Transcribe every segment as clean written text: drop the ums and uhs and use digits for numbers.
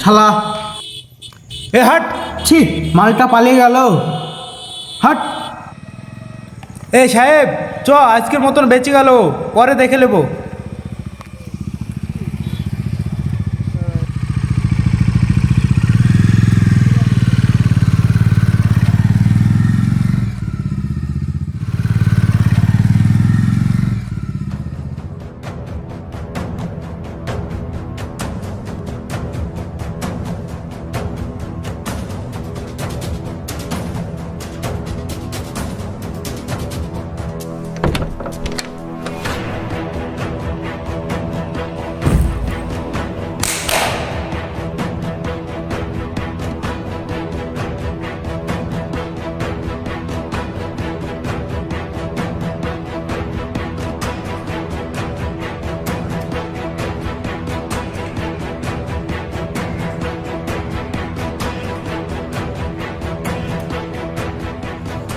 শালা এ হাট, ছি মালটা পালিয়ে গেল। হাট। এই সাহেব চ, আজকের মতন বেঁচে গেল, পরে দেখে নেবো।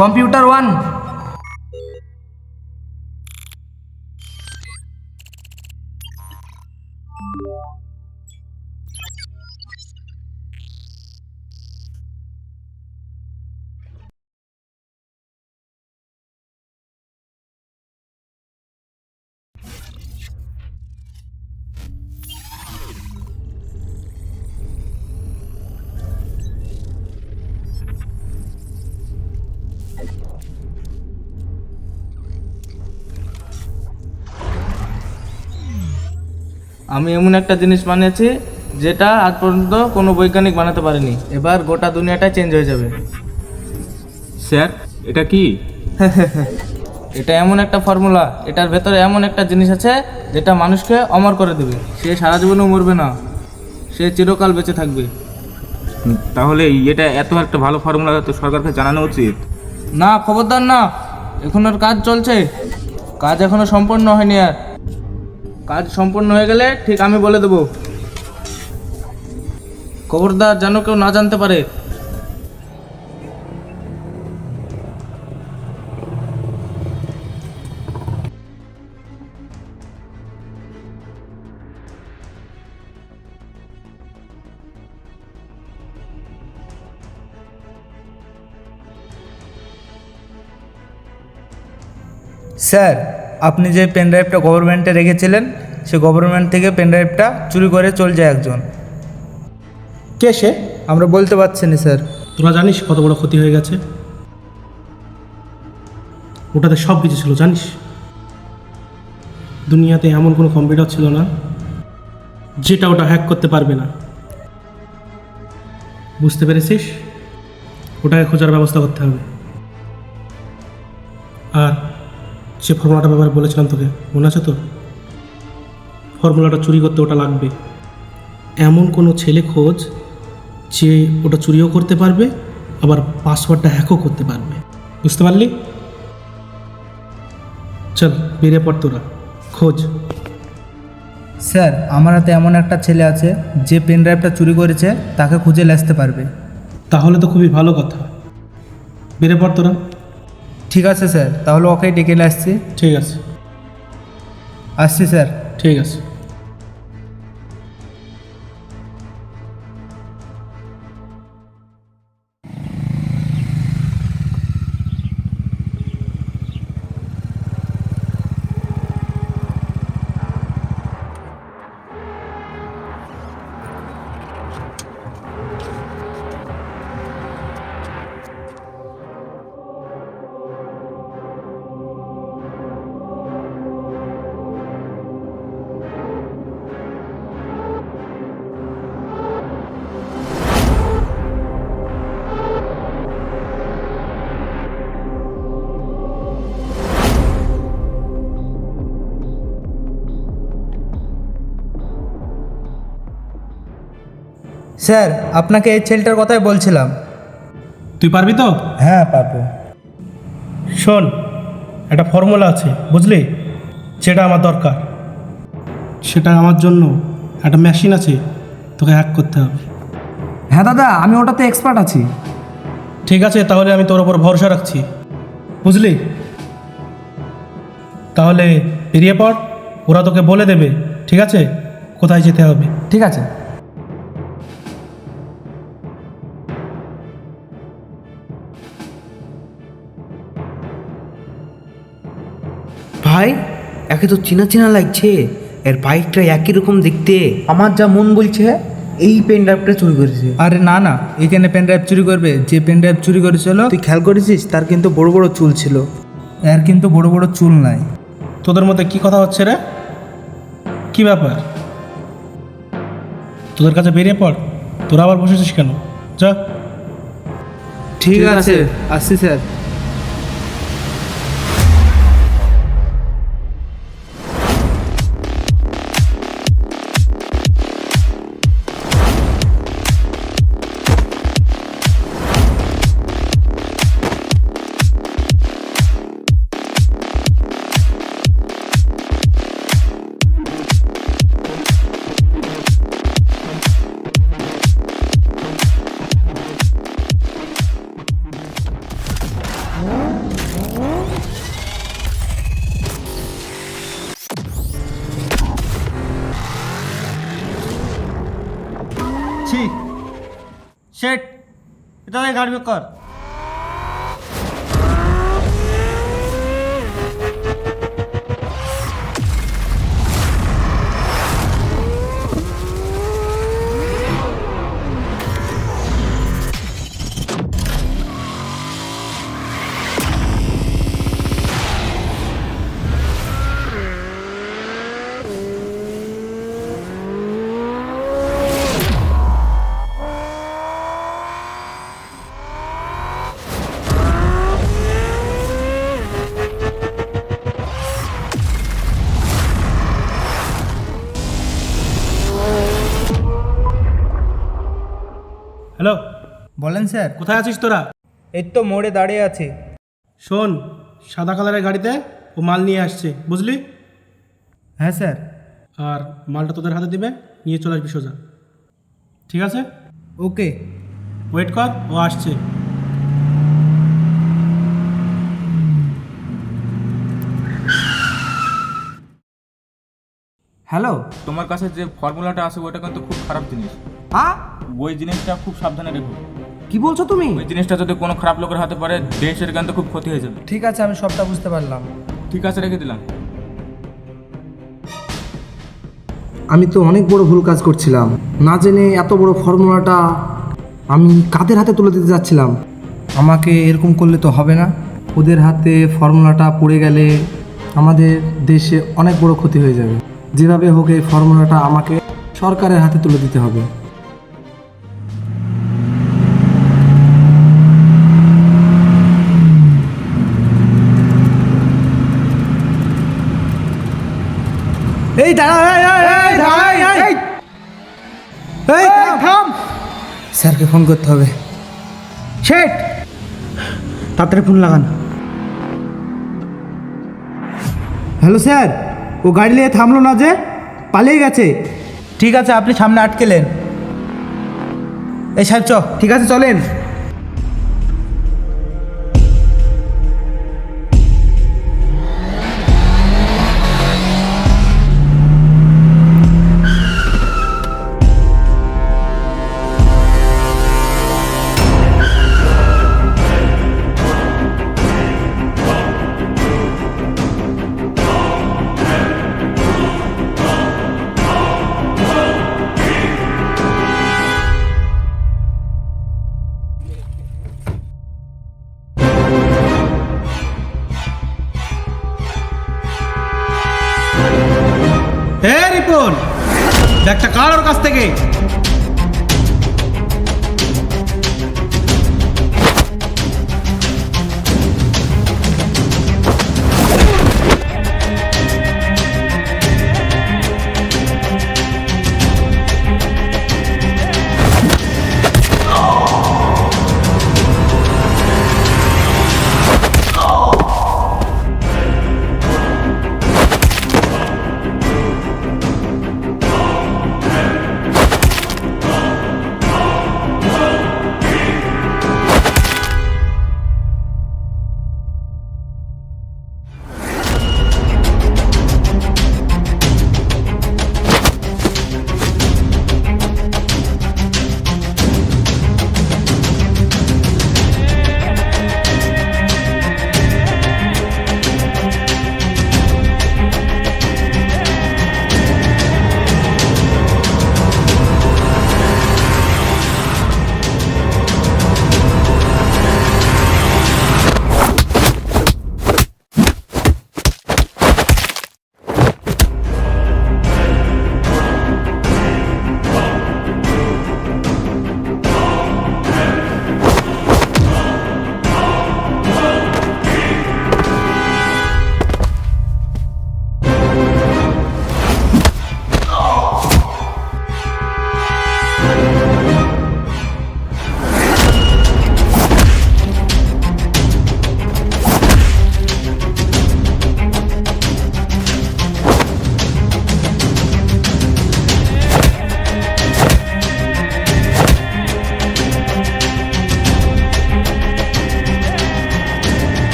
কম্পিউটার 1। আমি এমন একটা জিনিস বানিয়েছি যেটা আজ পর্যন্ত কোনো বৈজ্ঞানিক বানাতে পারেনি। এবার গোটা দুনিয়াটা চেঞ্জ হয়ে যাবে। স্যার এটা কি? এটা এমন একটা ফর্মুলা, এটার ভেতরে এমন একটা জিনিস আছে যেটা মানুষকে অমর করে দেবে। সে সারা জীবনেও মরবে না, সে চিরকাল বেঁচে থাকবে। তাহলে এটা এত একটা ভালো ফর্মুলা তো সরকারকে জানানো উচিত। না, খবরদার না, এখন ওর কাজ চলছে, কাজ এখনো সম্পূর্ণ হয়নি। আর কাজ সম্পূর্ণ হয়ে গেলে ঠিক আমি বলে দেবো। খবরদার যেন কেউ না জানতে পারে। স্যার, আপনি যে পেন ড্রাইভটা গভর্নমেন্টে রেখেছিলেন, সে গভর্নমেন্ট থেকে পেন ড্রাইভটা চুরি করে চলে যায় একজন। কে সে আমরা বলতে পারছি না স্যার। তোরা জানিস কত বড় ক্ষতি হয়ে গেছে? ওটাতে সব কিছু ছিল জানিস। দুনিয়াতে এমন কোনো কম্পিউটার ছিল না যেটা ওটা হ্যাক করতে পারবে না। বুঝতে পেরেছিস? ওটাকে খোঁজার ব্যবস্থা করতে হবে। আর যে ফর্মুলাটার ব্যাপারে বলেছিলাম তোকে, মনে আছে তো? ফর্মুলাটা চুরি করতে ওটা লাগবে। এমন কোনো ছেলে খোঁজ যে ওটা চুরিও করতে পারবে, আবার পাসওয়ার্ডটা হ্যাকও করতে পারবে। বুঝতে পারলি? চল বেরিয়ে পড় তোরা, খোঁজ। স্যার আমার হাতে এমন একটা ছেলে আছে যে পেন ড্রাইভটা চুরি করেছে, তাকে খুঁজে আসতে পারবে। তাহলে তো খুবই ভালো কথা, বেরিয়ে পড় তোরা। ঠিক আছে স্যার, তাহলে ওকেই ডেকে নিয়ে আসছি। ঠিক আছে, আসছি স্যার। ঠিক আছে। স্যার আপনাকে এই ছেলেটার কথাই বলছিলাম। তুই পারবি তো? হ্যাঁ পারবো। শোন, একটা ফর্মুলা আছে বুঝলি, যেটা আমার দরকার। সেটা আমার জন্য একটা মেশিন আছে, তোকে হ্যাক করতে হবে। হ্যাঁ দাদা, আমি ওটাতে এক্সপার্ট আছি। ঠিক আছে, তাহলে আমি তোর ওপর ভরসা রাখছি, বুঝলি? তাহলে বেরিয়ে পড়, ওরা তোকে বলে দেবে, ঠিক আছে, কোথায় যেতে হবে। ঠিক আছে। ভাই, একে তো চেনা চেনা লাগছে, এর বাইকটা একই রকম দেখতে। আমার যা মন বলছে এই পেন ড্রাইভটা চুরি করেছে। আরে না না, এখানে পেন ড্রাইভ চুরি করবে? যে পেন ড্রাইভ চুরি করেছিল তুই খেয়াল করেছিস তার কিন্তু বড় বড় চুল ছিল। এর কিন্তু বড় বড় চুল নাই। তোদের মধ্যে কি কথা হচ্ছে রে? কি ব্যাপার? তোদের কাছে বেরিয়ে পড়, তোরা আবার বসেছিস কেন? যা। ঠিক আছে, আসছি স্যার। শেট, এটা গাড়ি বের কর। হ্যালো, বলেন স্যার। কোথায় আছিস তোরা? এই তো মোড়ে দাঁড়িয়ে আছি। শোন, সাদা কালারের গাড়িতে ও মাল নিয়ে আসছে, বুঝলি? হ্যাঁ স্যার। আর মালটা তোদের হাতে দিবে, নিয়ে চলে আসবি সোজা, ঠিক আছে? ওকে। ওয়েট কর, ও আসছে। হ্যালো। তোমার কাছে যে ফর্মুলাটা আছে ওটা কিন্তু খুব খারাপ জিনিস। হ্যাঁ, ওই জিনিসটা খুব সাবধানে রেখো। কি বলছো তুমি? ওই জিনিসটা যদি কোনো খারাপ লোকের হাতে পড়ে, দেশের কিন্তু খুব ক্ষতি হয়ে যাবে। ঠিক আছে, আমি সবটা বুঝতে পারলাম। ঠিক আছে, রেখে দিলাম। আমি তো অনেক বড় ভুল কাজ করছিলাম, না জেনে এত বড় ফর্মুলাটা আমি কাদের হাতে তুলে দিতে যাচ্ছিলাম। আমাকে এরকম করলে তো হবে না। ওদের হাতে ফর্মুলাটা পড়ে গেলে আমাদের দেশে অনেক বড় ক্ষতি হয়ে যাবে। যেভাবে হোক এই ফর্মুলাটা আমাকে সরকারের হাতে তুলে দিতে হবে। এই দাঁড়া, এই থাম, স্যারকে ফোন করতে হবে। শেট, তাড়াতাড়ি ফোন লাগান। হ্যালো স্যার, ও গাড়ি নিয়ে থামলো না যে, পালিয়ে গেছে। ঠিক আছে, আপনি সামনে আটকেলেন। এই স্যার ঠিক আছে, চলেন। এ রিপন, ব্যাগটা কার ওর কাছ থেকে?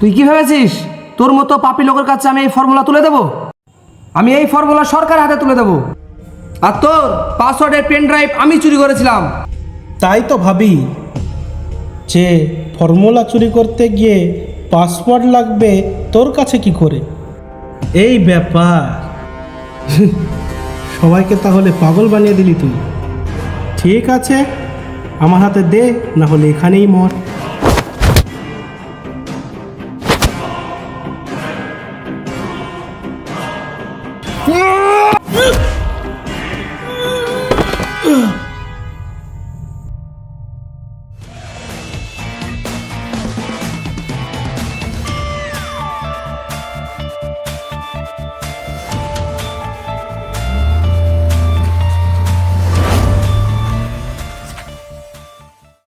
তুই কি ভেবেছিস তোর মতো পাপী লোকের কাছে আমি এই ফর্মুলা তুলে দেব? আমি এই ফর্মুলা সরকার হাতে তুলে দেব। আর তোর পাসওয়ার্ডের পেন ড্রাইভ আমি চুরি করেছিলাম। তাই তো ভাবি যে ফর্মুলা চুরি করতে গিয়ে পাসওয়ার্ড লাগবে তোর কাছে কি করে। এই ব্যাপার, সবাইকে তাহলে পাগল বানিয়ে দিলি তুই। ঠিক আছে, আমার হাতে দে, না হলে এখানেই মর। Yeah!